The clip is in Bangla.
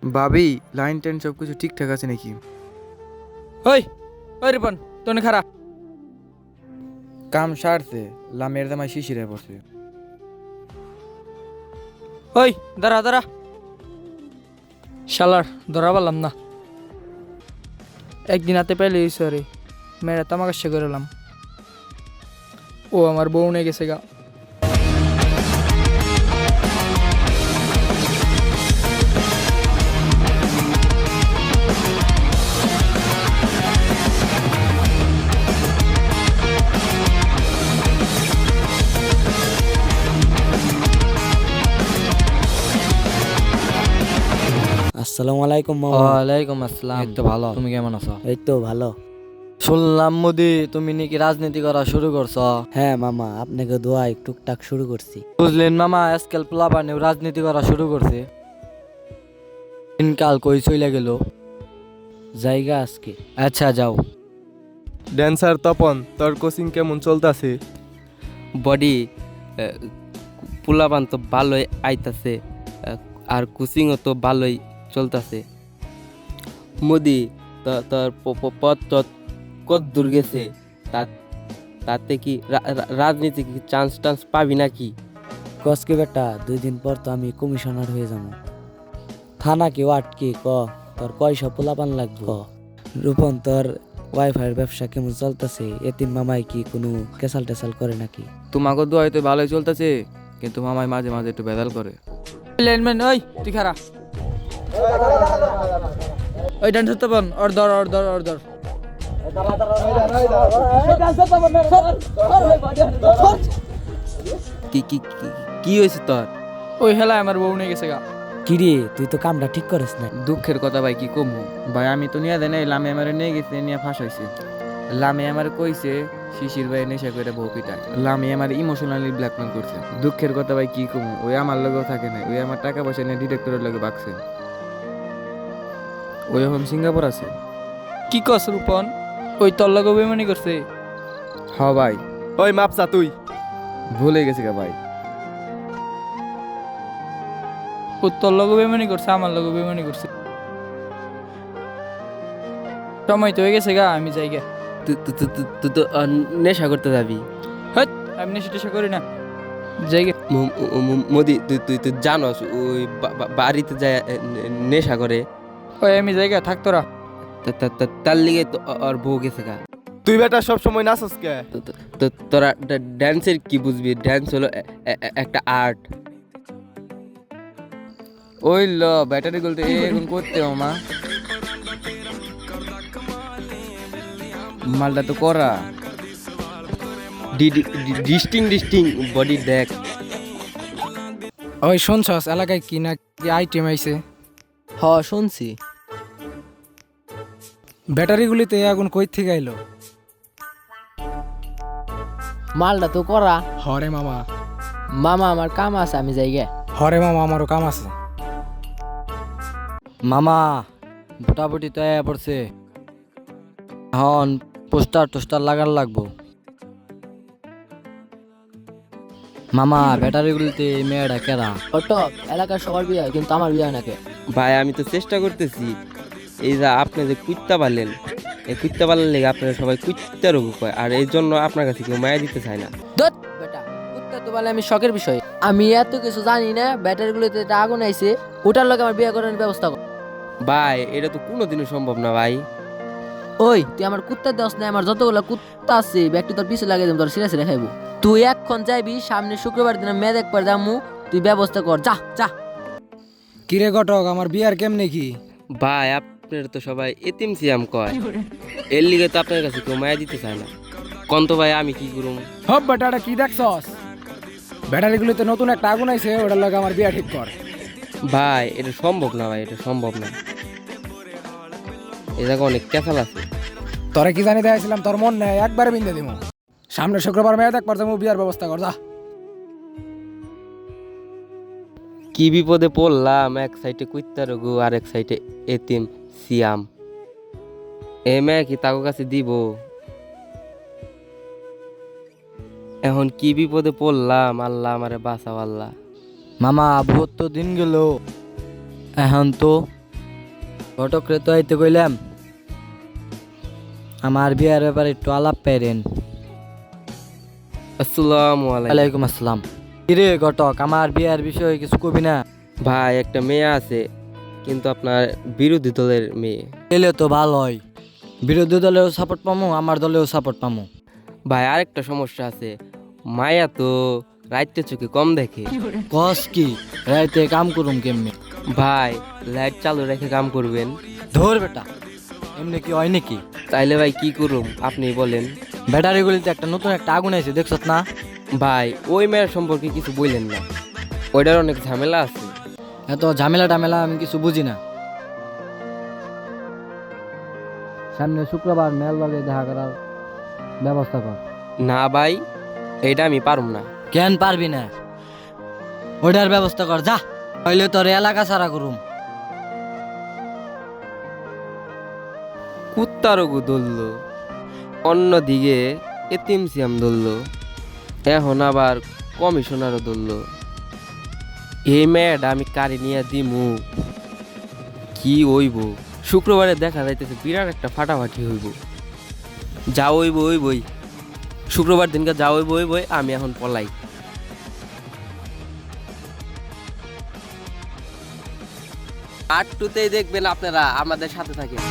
ভাবি, লাইন টাইন সব কিছু ঠিকঠাক আছে নাকি? ওই ওই রিপন তোনে খারা কাম সারছে, লামের দামায় শিশিরে পড়ছে। ওই দাঁড়া দাঁড়া শালার ধরা পারলাম না। একদিন হাতে পেলে সরি মেয়েরা তো আমাকে সে করলাম। ও আমার বউ নিয়ে গেছে গা। আসসালামু আলাইকুম মামা। ওয়ালাইকুম আসসালাম। এই তো ভালো। তুমি কেমন আছো? এই তো ভালো। শুনলাম মোদি তুমি নাকি রাজনীতি করা শুরু করছো। হ্যাঁ মামা, আপনাকে দোয়ায় টুকটাক শুরু করছি। বুঝলেন মামা, আজকাল প্লাবানেও রাজনীতি করা শুরু করছে। দিনকাল কই চলে গেল। জায়গা আজকে আচ্ছা যাও। ড্যান্সার তপন, তোর কোচিং কেমন চলতেছে? বডি পোলাপান তো ভালোই আইতাছে, আর কোচিংও তো ভালোই চলতেছে। মোদি তোর পথ কত দূর গেছে? তাতে কি রাজনীতি কি চান্স টান্স পাবি নাকি? কসকে বেটা, 2 দিন পর তো আমি কমিশনার হয়ে যাবো। থানা কেউ আটকে তোর কয়সা পোলাপান লাগবে? রূপন, তোর ওয়াইফাইয়ের ব্যবসা কেমন চলতেছে? এতিম মামাই কি কোনো কেসাল টেসাল করে নাকি? তোমাকে দোয়া তো ভালোই চলতেছে, কিন্তু মামাই মাঝে মাঝে একটু বেদাল করে। লেনম্যান ওই তুই খারা। ওই ডান্স তো বন অর্ডার কি কি কি হয়েছে তোর? ওই হেলা আমার বউ নিয়ে গেছে গা। কিরে, তুই তো কামটা ঠিক করিস না। দুঃখের কথা ভাই, কি কমু ভাই, আমি তো নিয়ে দেয় নাই, লামে আমার নিয়ে গেছে, নিয়ে ফাঁসাইছে। লামে আমার কইছে শিশির ভাই নেশা করে বউ পিটায়। লামে আমার ইমোশনালি ব্ল্যাকমেল করছে। দুঃখের কথা ভাই, কি কমু, ওই আমার লগেও থাকে না, ওই আমার টাকা পয়সা নিয়ে ডিরেক্টরের লগে বাকছে। ওই এখন সিঙ্গাপুর আছে। কি কস রূপন? ওই তোর লগে বেমানি করছে? হ ভাই, ওই মাপসা তুই। ভুলে গেছে গা ভাই। ও তোর লগে বেমানি করছে, আমার লগে বেমানি করছে। সময় তো হয়ে গেছে গা, আমি যাই গা। তুই তো নেশা করতে যাবি? আমি নেশা টেশা করি না, যাই গে। মোদি তুই তো জানোস ওই বাড়িতে যায় নেশা করে। ওই আমি যাই গা, থাক তোরা। তার লিগে তো আর বউ গেছে গা। তুই বেটা সব সময় নাচস কে? তো তোরা ড্যান্সের কি বুঝবি? ড্যান্স হলো একটা আর্ট। ওই ল ব্যাটারি গুলতে এখন করতে মামা, মালটা তো করা। ডিস্টিং বডি দেখ। ওই শুনছস এলাকায় কি না কি আইটেম আইছে? হ শুনছি। ব্যাটারিগুলিতে আগুন কই থেকে আইলো? মালটা তো করা। হরে মামা। মামা আমার কাম আছে, আমি যাই গে। হরে মামা, আমারও কাম আছে। মামা মোটামুটি তো পড়ছে, এখন পোস্টার টোস্টার লাগার লাগবো। মামা ব্যাটারিগুলিতে মেয়েটা কেরা? অটো এলাকার সবার বিয়ে হয়, কিন্তু আমার বিয়ে হয় নাকি? ভাই আমি তো চেষ্টা করতেছি। এই যে আপনি যে কুত্তা পারলেন, এই কুত্তা পালার লেগে আপনারা সবাই কুত্তা রোগ কয়, আর এই জন্য আপনার কাছে কেউ মায়া দিতে চায় না। দত বেটা, কুত্তা তো বলে আমি শখের বিষয়। আমি এত কিছু জানি না। ব্যাটারিগুলোতে একটা আগুন আইছে, ওটার লোক আমার বিয়ে করার ব্যবস্থা কর। ভাই এটা তো কোনোদিনও সম্ভব না ভাই। ওই তুই আমার কুত্তা দেওয়াস না? আমার যতগুলো কুত্তা আছে ব্যাগটি তোর পিছে লাগিয়ে দেব, তোর সিরা সিরা খাইবো। তুই এখন যাইবি, সামনে শুক্রবার দিনে মেয়ে দেখবার যামু, তুই ব্যবস্থা কর, যা যা। কিরে ঘটক, আমার বিয়ার কেমনে কি? ভাই আপনার তো সবাই এতিম সিয়াম কয়, এর লিগে তো আপনার কাছে কেউ মায়া দিতে চায় না। কন্ত ভাই আমি কি করুম? হব বেটাটা কি দেখছস? ব্যাটারিগুলিতে নতুন একটা আগুন আইছে, ওটার লাগে আমার বিয়া ঠিক কর। ভাই এটা সম্ভব না, ভাই এটা সম্ভব না। এ জায়গা অনেক ক্যাসাল আছে। তোরে কি জানি দেখাইছিলাম, তোর মন নেই, একবারে বিন্দে দিমু। সামনে শুক্রবার মেয়ে দেখবার যাবো, বিয়ার ব্যবস্থা কর যা। কি বিপদে পড়লাম, এক সাইডে কুত্তা রঘু আর এক সাইডে এতিম সিয়াম। এ মেয়ে কি তাকে কাছে দিব? এখন কি বিপদে পড়লাম, আল্লাহ আমারে বাঁচাও আল্লাহ। মামা বহুত তো দিন গেল, এখন তো ঘটকরে তো আইতে কইলাম আমার বিয়ার ব্যাপারে একটু আলাপ পেরেন। আসসালামু আলাইকুম। ওয়ালাইকুম আসসালাম। কিরে ঘটক, আমার বিয়ার বিষয়ে কিছু কবি না? ভাই একটা মেয়ে আছে, কিন্তু আপনার বিরোধী দলের মেয়ে। এলে তো ভালোই, বিরোধী দলেও সাপোর্ট পামু, আমার দলেও সাপোর্ট পামু। ভাই আরেকটা সমস্যা আছে, মায়া তো রাইতে চোখে কম দেখে। কস কি, রাইতে কাম করুম কেমনি? ভাই লাইট চালু রেখে কাম করবেন। ধর বেটা, এমনি কি হয় নাকি? তাইলে ভাই কি করুম আপনি বলেন। ব্যাটারি গুলিতে নতুন একটা আগুন আছে, দেখছত না? ভাই ওই মেয়ের সম্পর্কে কিছু বললেন না, ওইটার অনেক ঝামেলা আছে। এত ঝামেলা টামেলা আমি কিছু বুঝি না। সামনে শুক্রবার মেল লগে দেখা করার ব্যবস্থা কর। না ভাই, এইটা আমি পারুম না। কেন পারবি না? ওইটার ব্যবস্থা কর যা, হইলে তোর এলাকা ছাড়া করুম। কুত্তারও ধরলো, অন্যদিকে এতিম সিয়াম ধরলো, এখন আবার কমিশনারও ধরলো। এই মেয়েটা আমি কারি নিয়ে দিমু, কি হইব? শুক্রবারে দেখা যাইতেছে বিরাট একটা ফাটাফাটি হইব। যা হইব হইবই, শুক্রবার দিনকে যা হইব হইবই। আমি এখন পলাই। আর টুতেই দেখবেন আপনারা আমাদের সাথে থাকেন।